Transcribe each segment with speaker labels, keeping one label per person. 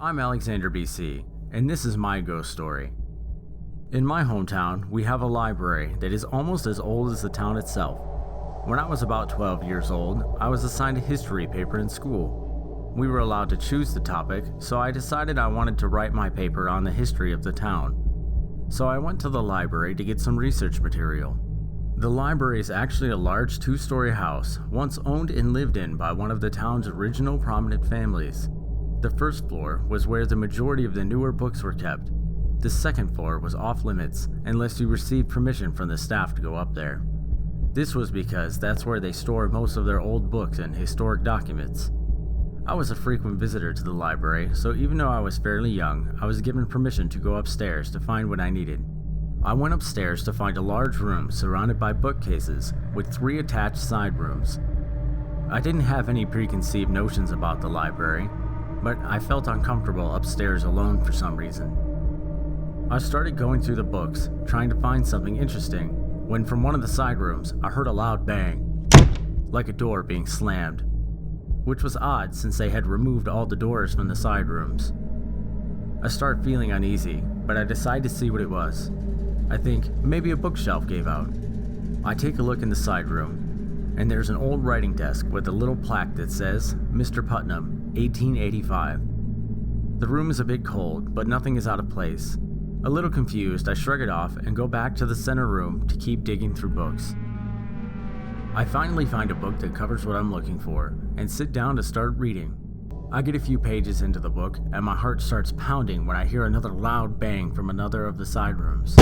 Speaker 1: I'm Alexander, BC, and this is my ghost story. In my hometown, we have a library that is almost as old as the town itself. When I was about 12 years old, I was assigned a history paper in school. We were allowed to choose the topic, so I decided I wanted to write my paper on the history of the town. So I went to the library to get some research material. The library is actually a large 2-story house, once owned and lived in by one of the town's original prominent families. The first floor was where the majority of the newer books were kept. The second floor was off limits unless you received permission from the staff to go up there. This was because that's where they store most of their old books and historic documents. I was a frequent visitor to the library, so even though I was fairly young, I was given permission to go upstairs to find what I needed. I went upstairs to find a large room surrounded by bookcases with 3 attached side rooms. I didn't have any preconceived notions about the library, but I felt uncomfortable upstairs alone for some reason. I started going through the books, trying to find something interesting, when from one of the side rooms I heard a loud bang, like a door being slammed, which was odd since they had removed all the doors from the side rooms. I started feeling uneasy, but I decided to see what it was. I think maybe a bookshelf gave out. I take a look in the side room, and there's an old writing desk with a little plaque that says, Mr. Putnam, 1885. The room is a bit cold, but nothing is out of place. A little confused, I shrug it off and go back to the center room to keep digging through books. I finally find a book that covers what I'm looking for, and sit down to start reading. I get a few pages into the book, and my heart starts pounding when I hear another loud bang from another of the side rooms.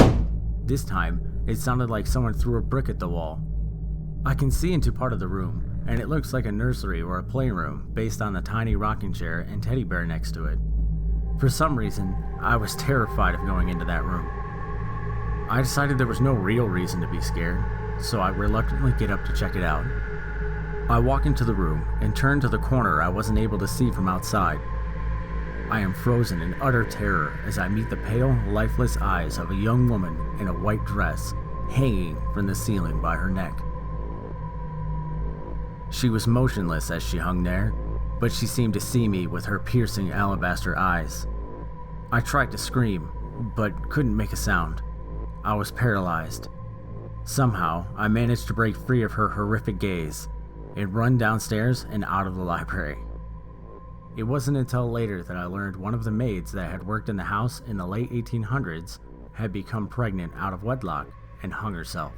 Speaker 1: This time, it sounded like someone threw a brick at the wall. I can see into part of the room, and it looks like a nursery or a playroom based on the tiny rocking chair and teddy bear next to it. For some reason, I was terrified of going into that room. I decided there was no real reason to be scared, so I reluctantly get up to check it out. I walk into the room and turn to the corner I wasn't able to see from outside. I am frozen in utter terror as I meet the pale, lifeless eyes of a young woman in a white dress hanging from the ceiling by her neck. She was motionless as she hung there, but she seemed to see me with her piercing alabaster eyes. I tried to scream, but couldn't make a sound. I was paralyzed. Somehow, I managed to break free of her horrific gaze and run downstairs and out of the library. It wasn't until later that I learned one of the maids that had worked in the house in the late 1800s had become pregnant out of wedlock and hung herself.